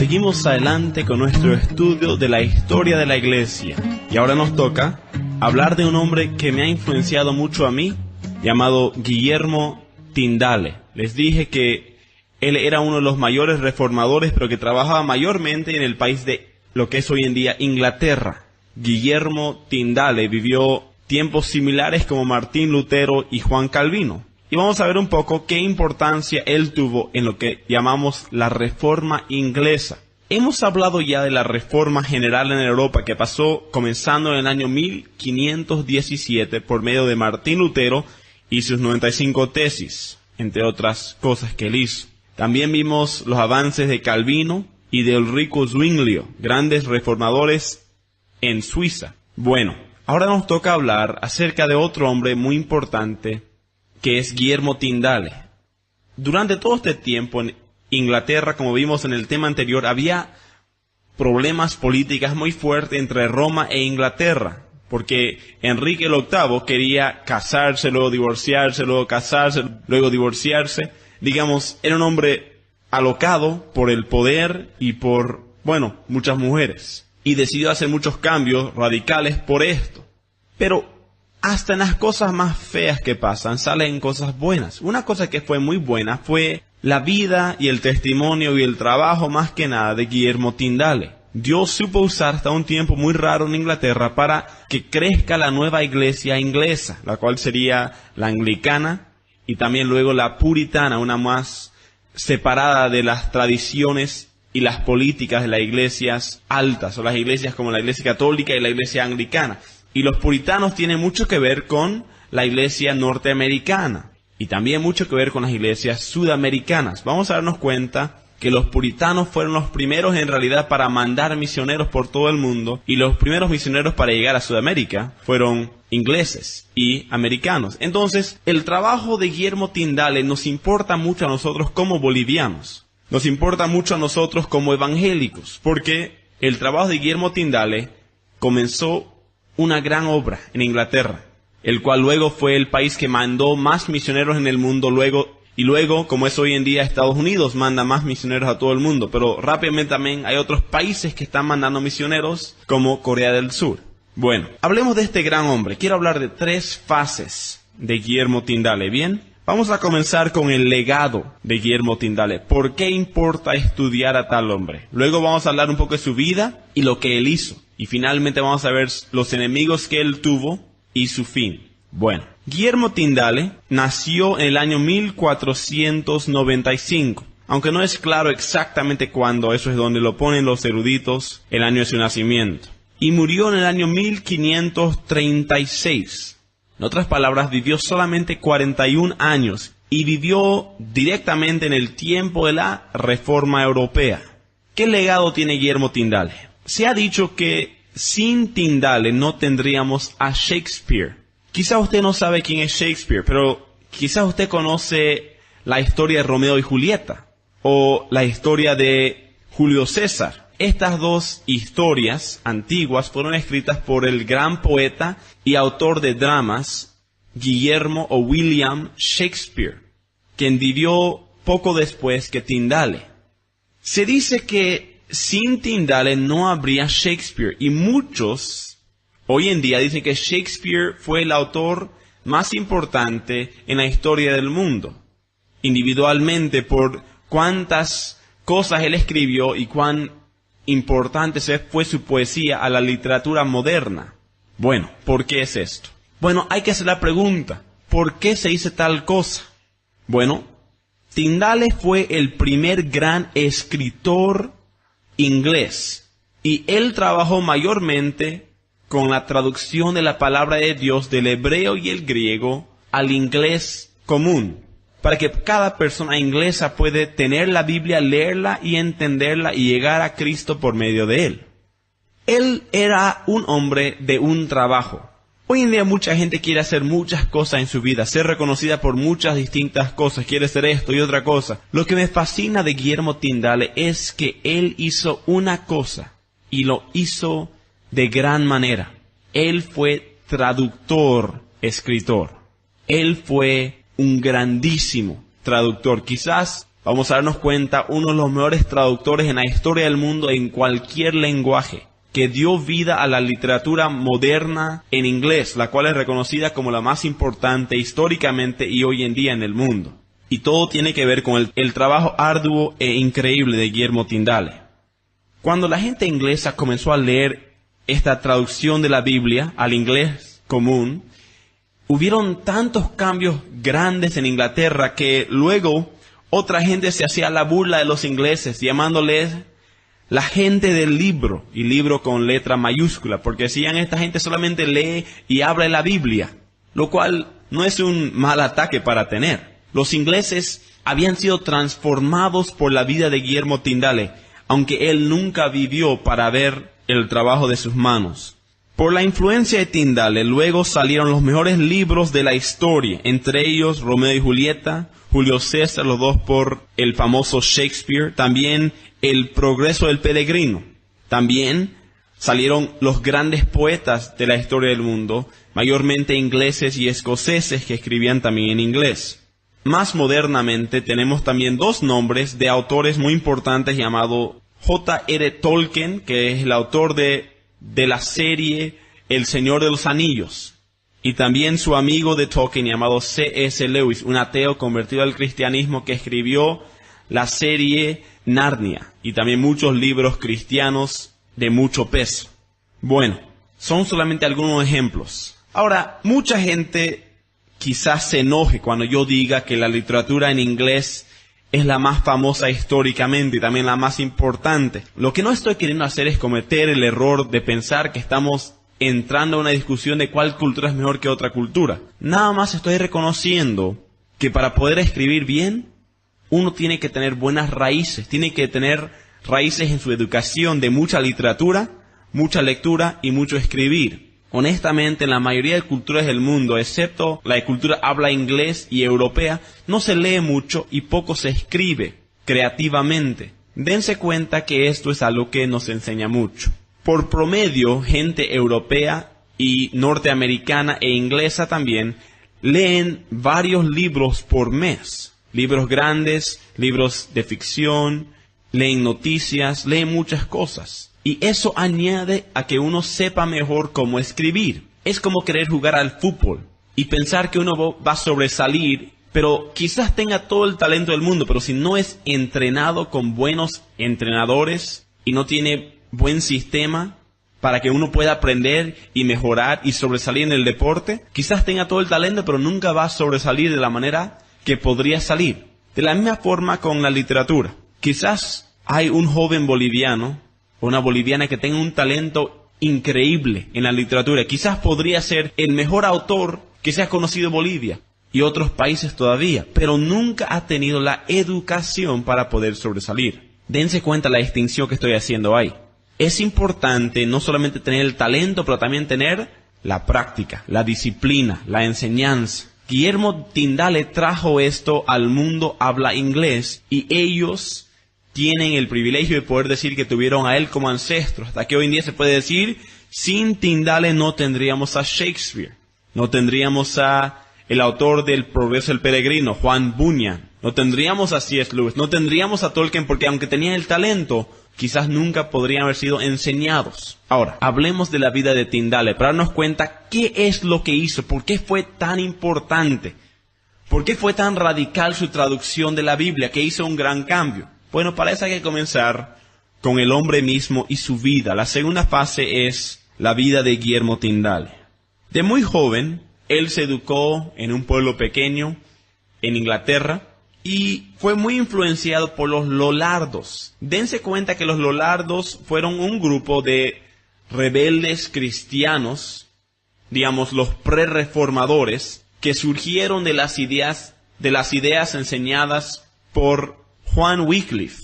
seguimos adelante con nuestro estudio de la historia de la iglesia. Y ahora nos toca hablar de un hombre que me ha influenciado mucho a mí, llamado Guillermo Tyndale. Les dije que él era uno de los mayores reformadores, pero que trabajaba mayormente en el país de lo que es hoy en día Inglaterra. Guillermo Tyndale vivió tiempos similares como Martín Lutero y Juan Calvino. Y vamos a ver un poco qué importancia él tuvo en lo que llamamos la Reforma Inglesa. Hemos hablado ya de la Reforma General en Europa que pasó comenzando en el año 1517 por medio de Martín Lutero y sus 95 tesis, entre otras cosas que él hizo. También vimos los avances de Calvino y de Ulrico Zwinglio, grandes reformadores en Suiza. Bueno, ahora nos toca hablar acerca de otro hombre muy importante, que es Guillermo Tyndale. Durante todo este tiempo en Inglaterra, como vimos en el tema anterior, había problemas políticos muy fuertes entre Roma e Inglaterra, porque Enrique el VIII quería casarse, luego divorciarse, luego casarse, luego divorciarse. Digamos, era un hombre alocado por el poder y por, muchas mujeres. Y decidió hacer muchos cambios radicales por esto. Pero hasta en las cosas más feas que pasan, salen cosas buenas. Una cosa que fue muy buena fue la vida y el testimonio y el trabajo más que nada de Guillermo Tyndale. Dios supo usar hasta un tiempo muy raro en Inglaterra para que crezca la nueva iglesia inglesa, la cual sería la anglicana y también luego la puritana, una más separada de las tradiciones y las políticas de las iglesias altas, o las iglesias como la iglesia católica y la iglesia anglicana. Y los puritanos tienen mucho que ver con la iglesia norteamericana y también mucho que ver con las iglesias sudamericanas. Vamos a darnos cuenta que los puritanos fueron los primeros en realidad para mandar misioneros por todo el mundo, y los primeros misioneros para llegar a Sudamérica fueron ingleses y americanos. Entonces, el trabajo de Guillermo Tyndale nos importa mucho a nosotros como bolivianos. Nos importa mucho a nosotros como evangélicos, porque el trabajo de Guillermo Tyndale comenzó una gran obra en Inglaterra, el cual luego fue el país que mandó más misioneros en el mundo, y luego, como es hoy en día, Estados Unidos manda más misioneros a todo el mundo, pero rápidamente también hay otros países que están mandando misioneros, como Corea del Sur. Bueno, hablemos de este gran hombre. Quiero hablar de 3 fases de Guillermo Tyndale, ¿bien? Vamos a comenzar con el legado de Guillermo Tyndale. ¿Por qué importa estudiar a tal hombre? Luego vamos a hablar un poco de su vida y lo que él hizo. Y finalmente vamos a ver los enemigos que él tuvo y su fin. Bueno, Guillermo Tyndale nació en el año 1495. Aunque no es claro exactamente cuándo, eso es donde lo ponen los eruditos, el año de su nacimiento. Y murió en el año 1536. En otras palabras, vivió solamente 41 años y vivió directamente en el tiempo de la Reforma Europea. ¿Qué legado tiene Guillermo Tyndale? Se ha dicho que sin Tyndale no tendríamos a Shakespeare. Quizá usted no sabe quién es Shakespeare, pero quizá usted conoce la historia de Romeo y Julieta o la historia de Julio César. Estas 2 historias antiguas fueron escritas por el gran poeta y autor de dramas Guillermo o William Shakespeare, quien vivió poco después que Tyndale. Se dice que sin Tyndale no habría Shakespeare, y muchos hoy en día dicen que Shakespeare fue el autor más importante en la historia del mundo, individualmente por cuántas cosas él escribió y cuán importante fue su poesía a la literatura moderna. Bueno, ¿por qué es esto? Bueno, hay que hacer la pregunta, ¿por qué se dice tal cosa? Bueno, Tyndale fue el primer gran escritor inglés, y él trabajó mayormente con la traducción de la palabra de Dios del hebreo y el griego al inglés común, para que cada persona inglesa puede tener la Biblia, leerla y entenderla y llegar a Cristo por medio de él. Él era un hombre de un trabajo. Hoy en día mucha gente quiere hacer muchas cosas en su vida, ser reconocida por muchas distintas cosas, quiere ser esto y otra cosa. Lo que me fascina de Guillermo Tyndale es que él hizo una cosa y lo hizo de gran manera. Él fue traductor, escritor. Él fue un grandísimo traductor. Quizás vamos a darnos cuenta, uno de los mejores traductores en la historia del mundo en cualquier lenguaje, que dio vida a la literatura moderna en inglés, la cual es reconocida como la más importante históricamente y hoy en día en el mundo. Y todo tiene que ver con el trabajo arduo e increíble de Guillermo Tyndale. Cuando la gente inglesa comenzó a leer esta traducción de la Biblia al inglés común, hubieron tantos cambios grandes en Inglaterra que luego otra gente se hacía la burla de los ingleses, llamándoles la gente del libro, y libro con letra mayúscula, porque decían esta gente solamente lee y habla la Biblia, lo cual no es un mal ataque para tener. Los ingleses habían sido transformados por la vida de Guillermo Tyndale, aunque él nunca vivió para ver el trabajo de sus manos. Por la influencia de Tyndale, luego salieron los mejores libros de la historia, entre ellos Romeo y Julieta, Julio César, los dos por el famoso Shakespeare, también El progreso del peregrino. También salieron los grandes poetas de la historia del mundo, mayormente ingleses y escoceses que escribían también en inglés. Más modernamente tenemos también dos nombres de autores muy importantes llamados J.R. Tolkien, que es el autor de la serie El Señor de los Anillos, y también su amigo de Tolkien llamado C.S. Lewis, un ateo convertido al cristianismo que escribió la serie Narnia y también muchos libros cristianos de mucho peso. Bueno, son solamente algunos ejemplos. Ahora, mucha gente quizás se enoje cuando yo diga que la literatura en inglés es la más famosa históricamente y también la más importante. Lo que no estoy queriendo hacer es cometer el error de pensar que estamos entrando a una discusión de cuál cultura es mejor que otra cultura. Nada más estoy reconociendo que para poder escribir bien, uno tiene que tener buenas raíces, tiene que tener raíces en su educación de mucha literatura, mucha lectura y mucho escribir. Honestamente, en la mayoría de culturas del mundo, excepto la cultura habla inglés y europea, no se lee mucho y poco se escribe creativamente. Dense cuenta que esto es algo que nos enseña mucho. Por promedio, gente europea y norteamericana e inglesa también leen varios libros por mes. Libros grandes, libros de ficción, leen noticias, leen muchas cosas. Y eso añade a que uno sepa mejor cómo escribir. Es como querer jugar al fútbol y pensar que uno va a sobresalir, pero quizás tenga todo el talento del mundo, pero si no es entrenado con buenos entrenadores y no tiene buen sistema para que uno pueda aprender y mejorar y sobresalir en el deporte, quizás tenga todo el talento, pero nunca va a sobresalir de la manera que podría salir. De la misma forma con la literatura. Quizás hay un joven boliviano, una boliviana que tenga un talento increíble en la literatura. Quizás podría ser el mejor autor que se ha conocido en Bolivia y otros países todavía, pero nunca ha tenido la educación para poder sobresalir. Dense cuenta la distinción que estoy haciendo ahí. Es importante no solamente tener el talento, pero también tener la práctica, la disciplina, la enseñanza. Guillermo Tyndale trajo esto al mundo habla inglés y ellos tienen el privilegio de poder decir que tuvieron a él como ancestro. Hasta que hoy en día se puede decir, sin Tyndale no tendríamos a Shakespeare, no tendríamos a el autor del Progreso del Peregrino, Juan Bunyan, no tendríamos a C.S. Lewis, no tendríamos a Tolkien, porque aunque tenían el talento, quizás nunca podrían haber sido enseñados. Ahora, hablemos de la vida de Tyndale, para darnos cuenta qué es lo que hizo, por qué fue tan importante, por qué fue tan radical su traducción de la Biblia, que hizo un gran cambio. Bueno, para eso hay que comenzar con el hombre mismo y su vida. La segunda fase es la vida de Guillermo Tyndale. De muy joven, él se educó en un pueblo pequeño en Inglaterra y fue muy influenciado por los Lollardos. Dense cuenta que los Lollardos fueron un grupo de rebeldes cristianos, digamos los prerreformadores, que surgieron de las ideas enseñadas por Juan Wycliffe,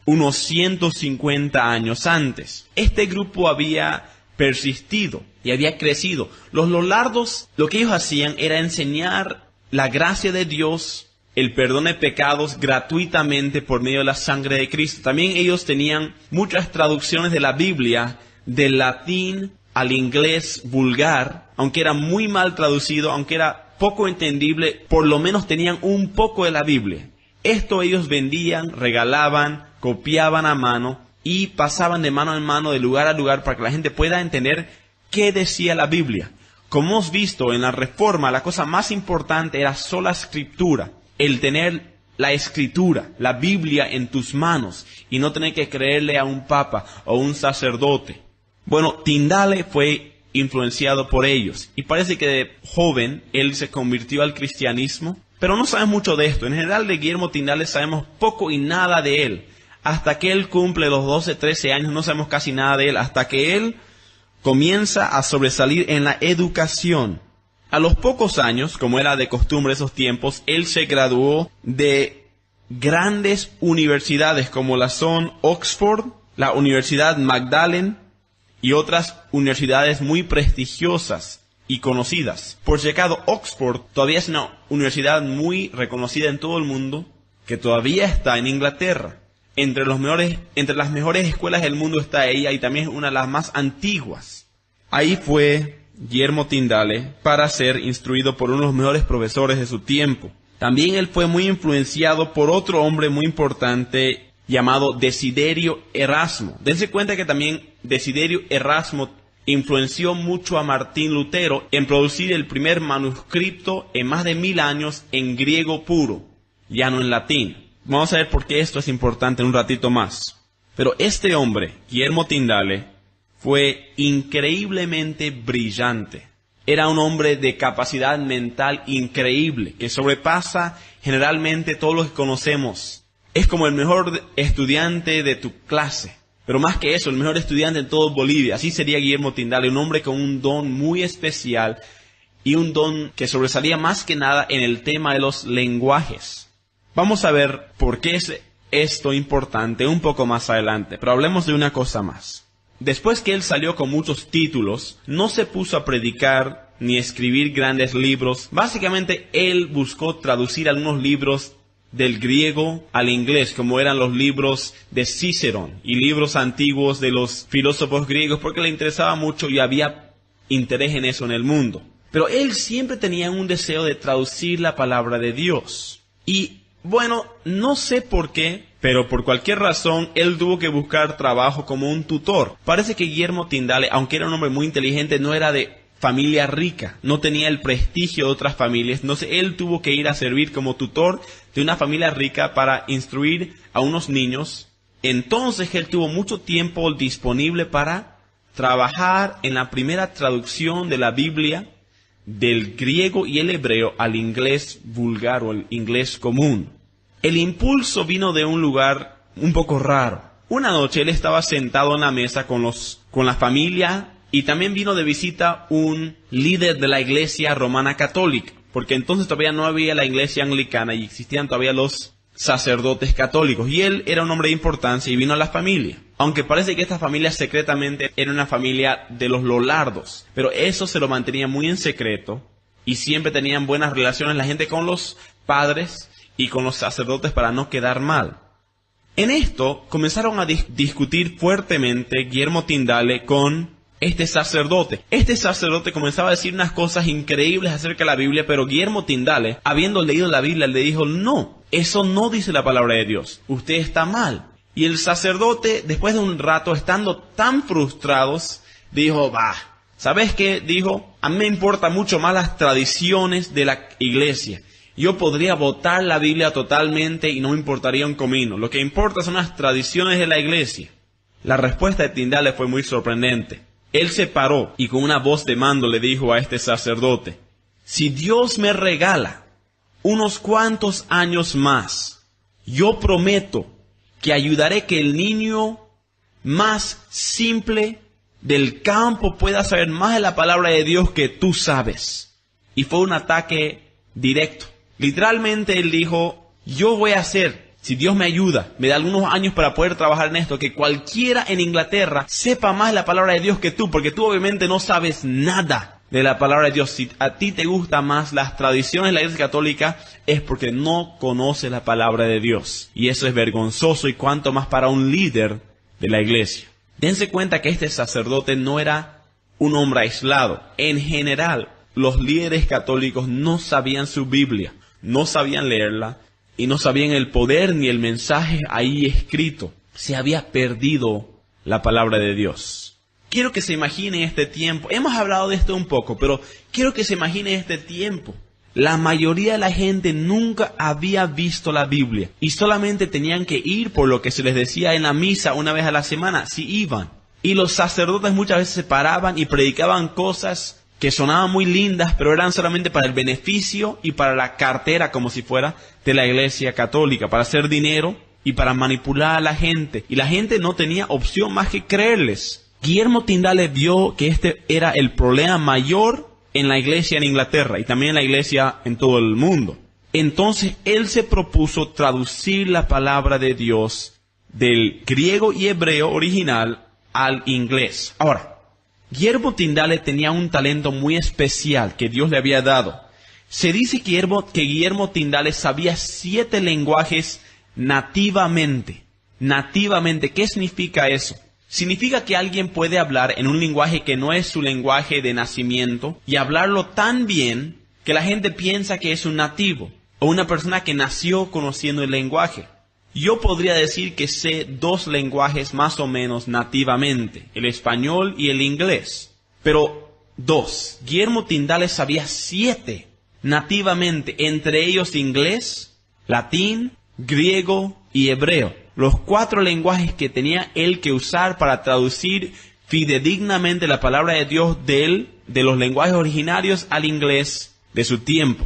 unos 150 años antes. Este grupo había persistido y había crecido. Los Lollardos, lo que ellos hacían era enseñar la gracia de Dios, el perdón de pecados gratuitamente por medio de la sangre de Cristo. También ellos tenían muchas traducciones de la Biblia del latín al inglés vulgar, aunque era muy mal traducido, aunque era poco entendible, por lo menos tenían un poco de la Biblia. Esto ellos vendían, regalaban, copiaban a mano y pasaban de mano en mano, de lugar a lugar, para que la gente pueda entender qué decía la Biblia. Como hemos visto en la Reforma, la cosa más importante era sola escritura, el tener la escritura, la Biblia en tus manos y no tener que creerle a un papa o un sacerdote. Bueno, Tyndale fue influenciado por ellos y parece que de joven él se convirtió al cristianismo, pero no sabemos mucho de esto. En general de Guillermo Tyndale sabemos poco y nada de él. Hasta que él cumple los 12, 13 años no sabemos casi nada de él, hasta que él comienza a sobresalir en la educación. A los pocos años, como era de costumbre esos tiempos, él se graduó de grandes universidades como la son Oxford, la Universidad Magdalen y otras universidades muy prestigiosas y conocidas. Por si acaso, Oxford todavía es una universidad muy reconocida en todo el mundo, que todavía está en Inglaterra. Entre las mejores escuelas del mundo está ella y también es una de las más antiguas. Ahí fue Guillermo Tyndale para ser instruido por uno de los mejores profesores de su tiempo. También él fue muy influenciado por otro hombre muy importante llamado Desiderio Erasmo. Dense cuenta que también Desiderio Erasmo influenció mucho a Martín Lutero en producir el primer manuscrito en más de 1000 años en griego puro, ya no en latín. Vamos a ver por qué esto es importante en un ratito más. Pero este hombre, Guillermo Tyndale, fue increíblemente brillante. Era un hombre de capacidad mental increíble, que sobrepasa generalmente todo lo que conocemos. Es como el mejor estudiante de tu clase. Pero más que eso, el mejor estudiante en todo Bolivia. Así sería Guillermo Tyndale, un hombre con un don muy especial y un don que sobresalía más que nada en el tema de los lenguajes. Vamos a ver por qué es esto importante un poco más adelante, pero hablemos de una cosa más. Después que él salió con muchos títulos, no se puso a predicar ni escribir grandes libros. Básicamente él buscó traducir algunos libros del griego al inglés, como eran los libros de Cicerón y libros antiguos de los filósofos griegos, porque le interesaba mucho y había interés en eso en el mundo. Pero él siempre tenía un deseo de traducir la palabra de Dios. Y bueno, no sé por qué, pero por cualquier razón, él tuvo que buscar trabajo como un tutor. Parece que Guillermo Tyndale, aunque era un hombre muy inteligente, no era de familia rica, no tenía el prestigio de otras familias. Entonces, él tuvo que ir a servir como tutor de una familia rica para instruir a unos niños. Entonces, él tuvo mucho tiempo disponible para trabajar en la primera traducción de la Biblia del griego y el hebreo al inglés vulgar o el inglés común. El impulso vino de un lugar un poco raro. Una noche él estaba sentado en la mesa con la familia y también vino de visita un líder de la iglesia romana católica, porque entonces todavía no había la iglesia anglicana y existían todavía los sacerdotes católicos, y él era un hombre de importancia y vino a la familia. Aunque parece que esta familia secretamente era una familia de los Lollardos, pero eso se lo mantenía muy en secreto y siempre tenían buenas relaciones la gente con los padres y con los sacerdotes para no quedar mal. En esto comenzaron a discutir fuertemente Guillermo Tyndale con este sacerdote. Este sacerdote comenzaba a decir unas cosas increíbles acerca de la Biblia, pero Guillermo Tyndale, habiendo leído la Biblia, le dijo: no, eso no dice la palabra de Dios, usted está mal. Y el sacerdote, después de un rato, estando tan frustrados, dijo: ¿sabes qué? Dijo: a mí me importan mucho más las tradiciones de la iglesia. Yo podría votar la Biblia totalmente y no me importaría un comino. Lo que importa son las tradiciones de la iglesia. La respuesta de Tyndale fue muy sorprendente. Él se paró y con una voz de mando le dijo a este sacerdote: si Dios me regala unos cuantos años más, yo prometo que ayudaré que el niño más simple del campo pueda saber más de la palabra de Dios que tú sabes. Y fue un ataque directo. Literalmente él dijo: yo voy a hacer, si Dios me ayuda, me da algunos años para poder trabajar en esto, que cualquiera en Inglaterra sepa más de la palabra de Dios que tú, porque tú obviamente no sabes nada de la palabra de Dios. Si a ti te gustan más las tradiciones de la Iglesia Católica, es porque no conoces la palabra de Dios. Y eso es vergonzoso, y cuanto más para un líder de la Iglesia. Dense cuenta que este sacerdote no era un hombre aislado. En general, los líderes católicos no sabían su Biblia, no sabían leerla, y no sabían el poder ni el mensaje ahí escrito. Se había perdido la palabra de Dios. Quiero que se imaginen este tiempo. Hemos hablado de esto un poco, pero quiero que se imaginen este tiempo. La mayoría de la gente nunca había visto la Biblia y solamente tenían que ir por lo que se les decía en la misa una vez a la semana, si iban. Y los sacerdotes muchas veces se paraban y predicaban cosas que sonaban muy lindas, pero eran solamente para el beneficio y para la cartera, como si fuera, de la Iglesia Católica, para hacer dinero y para manipular a la gente. Y la gente no tenía opción más que creerles. Guillermo Tyndale vio que este era el problema mayor en la iglesia en Inglaterra y también en la iglesia en todo el mundo. Entonces él se propuso traducir la palabra de Dios del griego y hebreo original al inglés. Ahora, Guillermo Tyndale tenía un talento muy especial que Dios le había dado. Se dice que Guillermo Tyndale sabía 7 lenguajes nativamente. Nativamente, ¿qué significa eso? Significa que alguien puede hablar en un lenguaje que no es su lenguaje de nacimiento y hablarlo tan bien que la gente piensa que es un nativo o una persona que nació conociendo el lenguaje. Yo podría decir que sé 2 lenguajes más o menos nativamente, el español y el inglés. Pero 2. Guillermo Tyndale sabía 7 nativamente, entre ellos inglés, latín, griego y hebreo. Los 4 lenguajes que tenía él que usar para traducir fidedignamente la palabra de Dios de los lenguajes originarios al inglés de su tiempo.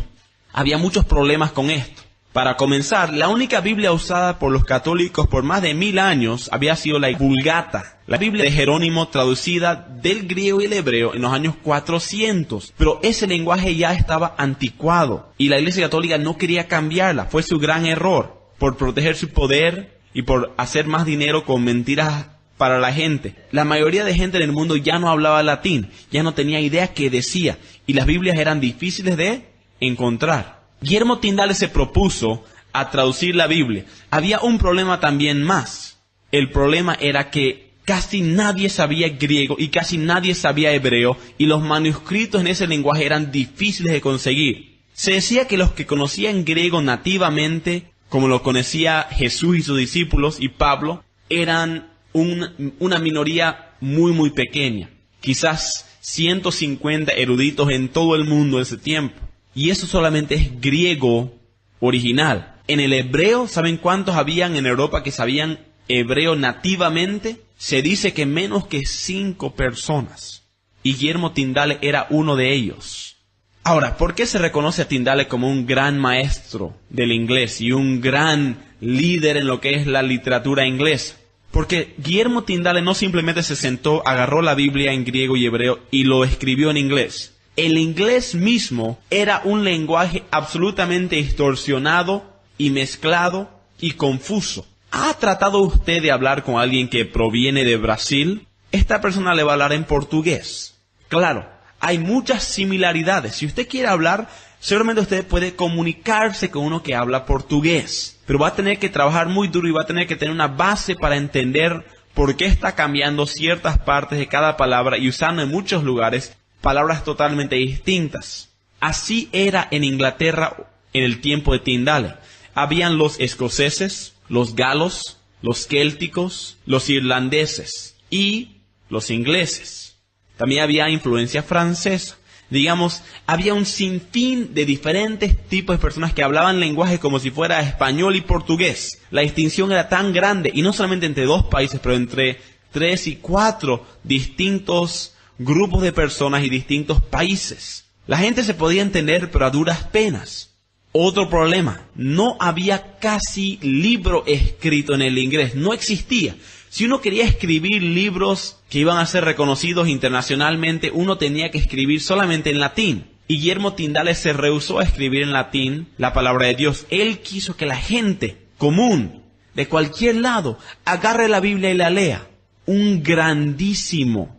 Había muchos problemas con esto. Para comenzar, la única Biblia usada por los católicos por más de 1000 años había sido la Vulgata, la Biblia de Jerónimo traducida del griego y el hebreo en los años 400. Pero ese lenguaje ya estaba anticuado y la Iglesia Católica no quería cambiarla. Fue su gran error por proteger su poder y por hacer más dinero con mentiras para la gente. La mayoría de gente en el mundo ya no hablaba latín, ya no tenía idea qué decía, y las Biblias eran difíciles de encontrar. Guillermo Tyndale se propuso a traducir la Biblia. Había un problema también más. El problema era que casi nadie sabía griego y casi nadie sabía hebreo, y los manuscritos en ese lenguaje eran difíciles de conseguir. Se decía que los que conocían griego nativamente, como lo conocía Jesús y sus discípulos y Pablo, eran una minoría muy pequeña. Quizás 150 eruditos en todo el mundo en ese tiempo. Y eso solamente es griego original. En el hebreo, ¿saben cuántos habían en Europa que sabían hebreo nativamente? Se dice que menos que 5 personas. Y Guillermo Tyndale era uno de ellos. Ahora, ¿por qué se reconoce a Tyndale como un gran maestro del inglés y un gran líder en lo que es la literatura inglesa? Porque Guillermo Tyndale no simplemente se sentó, agarró la Biblia en griego y hebreo y lo escribió en inglés. El inglés mismo era un lenguaje absolutamente distorsionado y mezclado y confuso. ¿Ha tratado usted de hablar con alguien que proviene de Brasil? Esta persona le va a hablar en portugués. Claro, hay muchas similaridades. Si usted quiere hablar, seguramente usted puede comunicarse con uno que habla portugués. Pero va a tener que trabajar muy duro y va a tener que tener una base para entender por qué está cambiando ciertas partes de cada palabra y usando en muchos lugares palabras totalmente distintas. Así era en Inglaterra en el tiempo de Tyndale. Habían los escoceses, los galos, los célticos, los irlandeses y los ingleses. También había influencia francesa. Digamos, había un sinfín de diferentes tipos de personas que hablaban lenguajes como si fuera español y portugués. La distinción era tan grande, y no solamente entre 2 países, pero entre 3 y 4 distintos grupos de personas y distintos países. La gente se podía entender, pero a duras penas. Otro problema, no había casi libro escrito en el inglés, no existía. Si uno quería escribir libros que iban a ser reconocidos internacionalmente, uno tenía que escribir solamente en latín. Y Guillermo Tyndale se rehusó a escribir en latín la palabra de Dios. Él quiso que la gente común, de cualquier lado, agarre la Biblia y la lea. Un grandísimo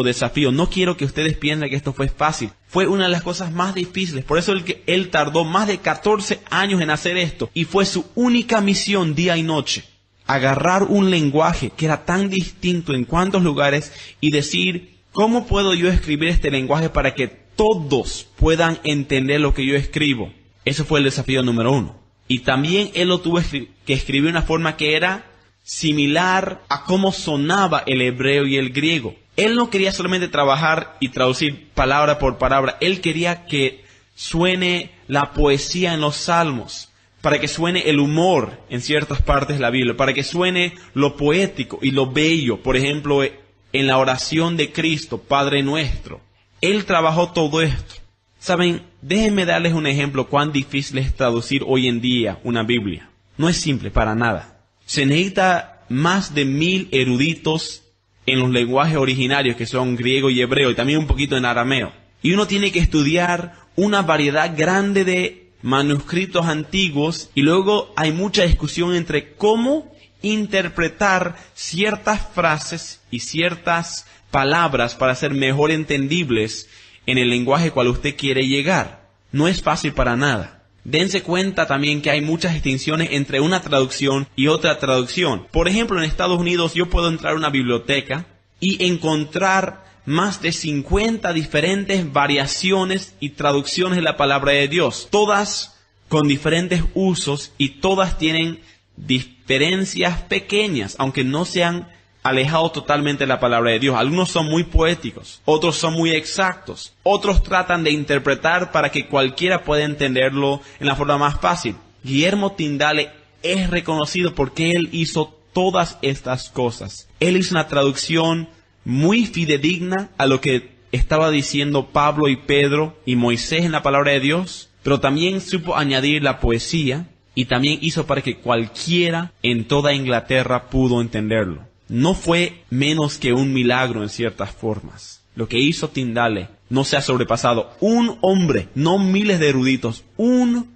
desafío. No quiero que ustedes piensen que esto fue fácil. Fue una de las cosas más difíciles. Por eso él tardó más de 14 años en hacer esto. Y fue su única misión día y noche. Agarrar un lenguaje que era tan distinto en cuantos lugares y decir, ¿cómo puedo yo escribir este lenguaje para que todos puedan entender lo que yo escribo? Ese fue el desafío número 1. Y también él lo tuvo que escribir de una forma que era similar a cómo sonaba el hebreo y el griego. Él no quería solamente trabajar y traducir palabra por palabra. Él quería que suene la poesía en los salmos, para que suene el humor en ciertas partes de la Biblia, para que suene lo poético y lo bello, por ejemplo, en la oración de Cristo, Padre Nuestro. Él trabajó todo esto. Saben, déjenme darles un ejemplo cuán difícil es traducir hoy en día una Biblia. No es simple para nada. Se necesita más de 1000 eruditos en los lenguajes originarios, que son griego y hebreo, y también un poquito en arameo. Y uno tiene que estudiar una variedad grande de manuscritos antiguos, y luego hay mucha discusión entre cómo interpretar ciertas frases y ciertas palabras para ser mejor entendibles en el lenguaje cual usted quiere llegar. No es fácil para nada. Dense cuenta también que hay muchas distinciones entre una traducción y otra traducción. Por ejemplo, en Estados Unidos yo puedo entrar a una biblioteca y encontrar más de 50 diferentes variaciones y traducciones de la palabra de Dios, todas con diferentes usos y todas tienen diferencias pequeñas, aunque no se han alejado totalmente de la palabra de Dios. Algunos son muy poéticos, otros son muy exactos, otros tratan de interpretar para que cualquiera pueda entenderlo en la forma más fácil. Guillermo Tyndale es reconocido porque él hizo todas estas cosas. Él hizo una traducción muy fidedigna a lo que estaba diciendo Pablo y Pedro y Moisés en la palabra de Dios, pero también supo añadir la poesía y también hizo para que cualquiera en toda Inglaterra pudo entenderlo. No fue menos que un milagro en ciertas formas. Lo que hizo Tyndale no se ha sobrepasado. Un hombre, no miles de eruditos, un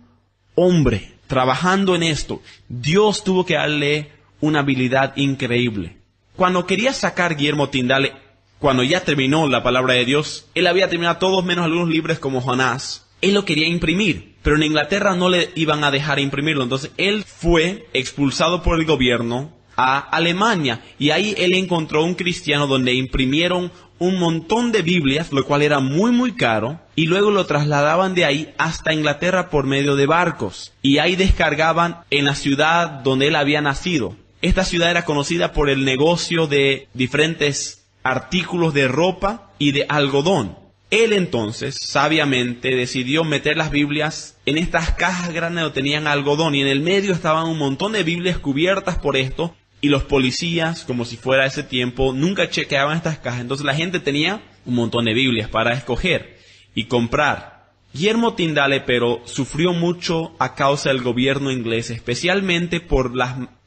hombre trabajando en esto. Dios tuvo que darle una habilidad increíble. Cuando quería sacar Guillermo Tyndale, cuando ya terminó la palabra de Dios, él había terminado todos menos algunos libros como Jonás. Él lo quería imprimir, pero en Inglaterra no le iban a dejar imprimirlo. Entonces él fue expulsado por el gobierno a Alemania, y ahí él encontró un cristiano donde imprimieron un montón de Biblias, lo cual era muy caro, y luego lo trasladaban de ahí hasta Inglaterra por medio de barcos, y ahí descargaban en la ciudad donde él había nacido. Esta ciudad era conocida por el negocio de diferentes artículos de ropa y de algodón. Él entonces, sabiamente, decidió meter las Biblias en estas cajas grandes donde tenían algodón, y en el medio estaban un montón de Biblias cubiertas por esto, y los policías, como si fuera ese tiempo, nunca chequeaban estas cajas. Entonces la gente tenía un montón de Biblias para escoger y comprar. Guillermo Tyndale, pero, sufrió mucho a causa del gobierno inglés, especialmente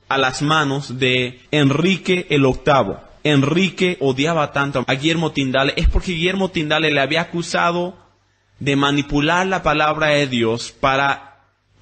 a las manos de Enrique el VIII. Enrique odiaba tanto a Guillermo Tyndale, es porque Guillermo Tyndale le había acusado de manipular la palabra de Dios para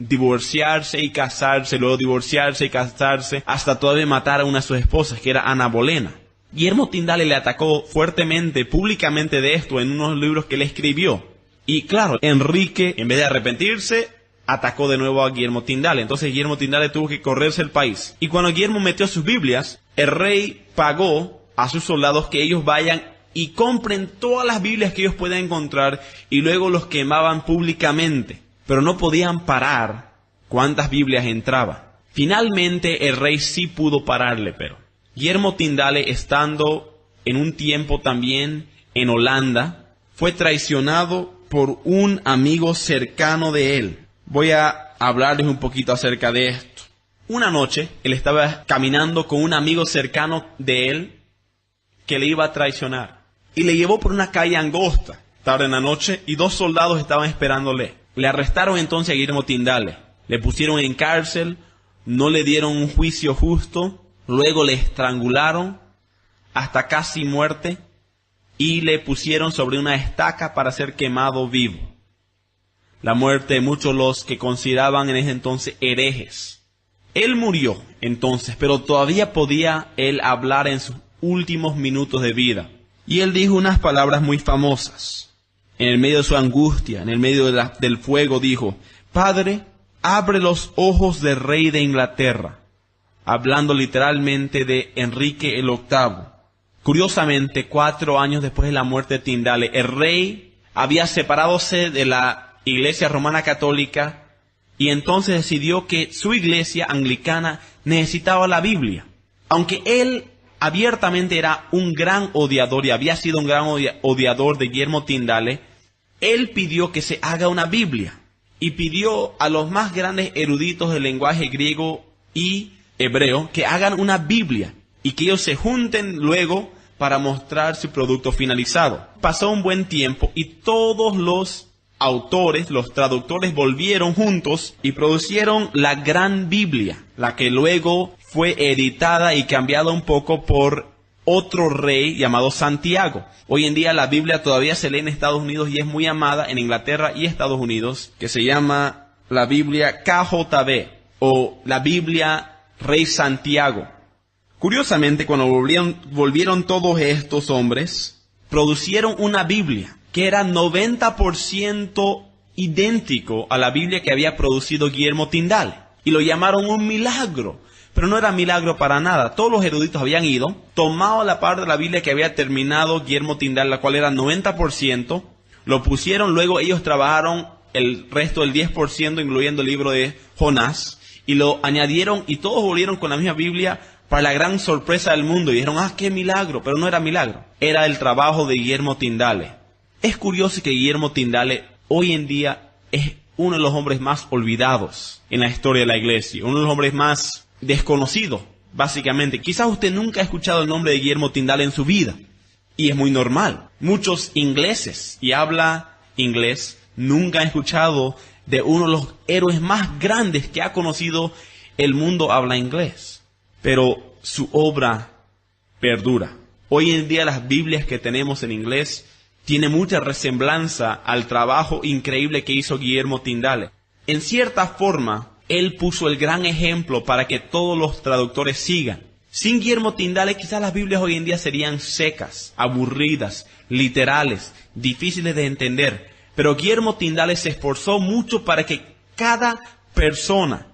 divorciarse y casarse, luego divorciarse y casarse, hasta todavía matar a una de sus esposas, que era Ana Bolena. Guillermo Tyndale le atacó fuertemente, públicamente de esto, en unos libros que él escribió. Y claro, Enrique, en vez de arrepentirse, atacó de nuevo a Guillermo Tyndale. Entonces Guillermo Tyndale tuvo que correrse el país. Y cuando Guillermo metió sus Biblias, el rey pagó a sus soldados que ellos vayan y compren todas las Biblias que ellos puedan encontrar, y luego los quemaban públicamente. Pero no podían parar cuántas Biblias entraban. Finalmente el rey sí pudo pararle, pero Guillermo Tyndale, estando en un tiempo también en Holanda, fue traicionado por un amigo cercano de él. Voy a hablarles un poquito acerca de esto. Una noche, él estaba caminando con un amigo cercano de él que le iba a traicionar. Y le llevó por una calle angosta, tarde en la noche, y 2 soldados estaban esperándole. Le arrestaron entonces a Guillermo Tyndale. Le pusieron en cárcel, no le dieron un juicio justo, luego le estrangularon hasta casi muerte y le pusieron sobre una estaca para ser quemado vivo. La muerte de muchos los que consideraban en ese entonces herejes. Él murió entonces, pero todavía podía él hablar en sus últimos minutos de vida. Y él dijo unas palabras muy famosas. En el medio de su angustia, en el medio del fuego, dijo: Padre, abre los ojos del rey de Inglaterra. Hablando literalmente de Enrique el VIII. Curiosamente, 4 años después de la muerte de Tyndale, el rey había separadose de la Iglesia Romana Católica y entonces decidió que su iglesia anglicana necesitaba la Biblia. Aunque él abiertamente era un gran odiador y había sido un gran odiador de Guillermo Tyndale, él pidió que se haga una Biblia y pidió a los más grandes eruditos del lenguaje griego y hebreo que hagan una Biblia y que ellos se junten luego para mostrar su producto finalizado. Pasó un buen tiempo y todos los autores, los traductores volvieron juntos y producieron la gran Biblia, la que luego fue editada y cambiada un poco por otro rey llamado Santiago. Hoy en día la Biblia todavía se lee en Estados Unidos y es muy amada en Inglaterra y Estados Unidos, que se llama la Biblia KJV o la Biblia Rey Santiago. Curiosamente, cuando volvieron todos estos hombres, producieron una Biblia que era 90% idéntico a la Biblia que había producido Guillermo Tyndale. Y lo llamaron un milagro. Pero no era milagro para nada. Todos los eruditos habían ido, tomado la parte de la Biblia que había terminado Guillermo Tyndale, la cual era 90%, lo pusieron, luego ellos trabajaron el resto del 10%, incluyendo el libro de Jonás, y lo añadieron y todos volvieron con la misma Biblia para la gran sorpresa del mundo. Y dijeron, qué milagro, pero no era milagro. Era el trabajo de Guillermo Tyndale. Es curioso que Guillermo Tyndale hoy en día es uno de los hombres más olvidados en la historia de la iglesia, uno de los hombres más desconocido, básicamente. Quizás usted nunca ha escuchado el nombre de Guillermo Tyndale en su vida, y es muy normal. Muchos ingleses, y habla inglés, nunca han escuchado de uno de los héroes más grandes que ha conocido el mundo habla inglés. Pero su obra perdura. Hoy en día las Biblias que tenemos en inglés tienen mucha resemblanza al trabajo increíble que hizo Guillermo Tyndale. En cierta forma, él puso el gran ejemplo para que todos los traductores sigan. Sin Guillermo Tyndale, quizás las Biblias hoy en día serían secas, aburridas, literales, difíciles de entender. Pero Guillermo Tyndale se esforzó mucho para que cada persona,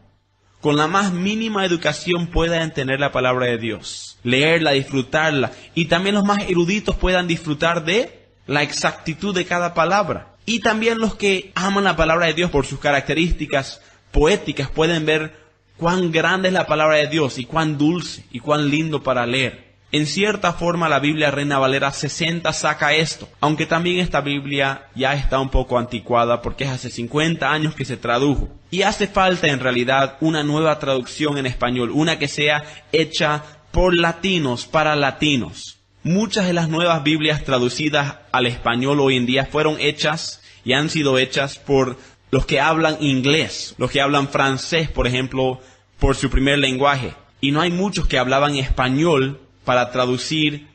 con la más mínima educación, pueda entender la palabra de Dios, leerla, disfrutarla, y también los más eruditos puedan disfrutar de la exactitud de cada palabra. Y también los que aman la palabra de Dios por sus características poéticas pueden ver cuán grande es la palabra de Dios y cuán dulce y cuán lindo para leer. En cierta forma la Biblia Reina Valera 60 saca esto, aunque también esta Biblia ya está un poco anticuada porque es hace 50 años que se tradujo. Y hace falta en realidad una nueva traducción en español, una que sea hecha por latinos para latinos. Muchas de las nuevas Biblias traducidas al español hoy en día fueron hechas y han sido hechas por los que hablan inglés, los que hablan francés, por ejemplo, por su primer lenguaje. Y no hay muchos que hablaban español para traducir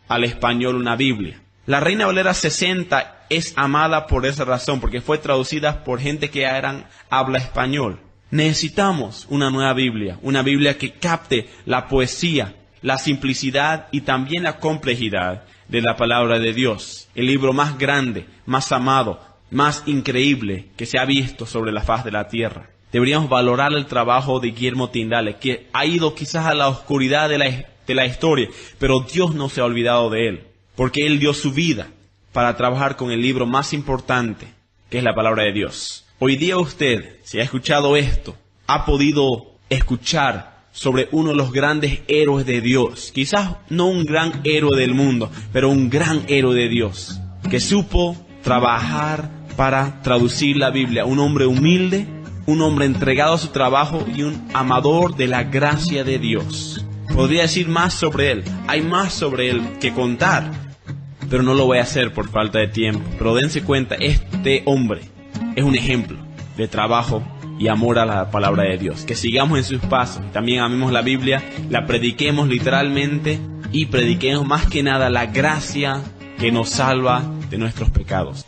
al español una Biblia. La Reina Valera 60 es amada por esa razón, porque fue traducida por gente que habla español. Necesitamos una nueva Biblia, una Biblia que capte la poesía, la simplicidad y también la complejidad de la palabra de Dios. El libro más grande, más amado, más increíble que se ha visto sobre la faz de la tierra. Deberíamos valorar el trabajo de Guillermo Tyndale, que ha ido quizás a la oscuridad de la historia, pero Dios no se ha olvidado de él, porque él dio su vida para trabajar con el libro más importante, que es la palabra de Dios. Hoy día usted, si ha escuchado esto, ha podido escuchar sobre uno de los grandes héroes de Dios, quizás no un gran héroe del mundo, pero un gran héroe de Dios, que supo trabajar para traducir la Biblia, un hombre humilde, un hombre entregado a su trabajo y un amador de la gracia de Dios. Podría decir más sobre él, hay más sobre él que contar, pero no lo voy a hacer por falta de tiempo. Pero dense cuenta, este hombre es un ejemplo de trabajo y amor a la palabra de Dios. Que sigamos en sus pasos, también amemos la Biblia, la prediquemos literalmente y prediquemos más que nada la gracia que nos salva de nuestros pecados.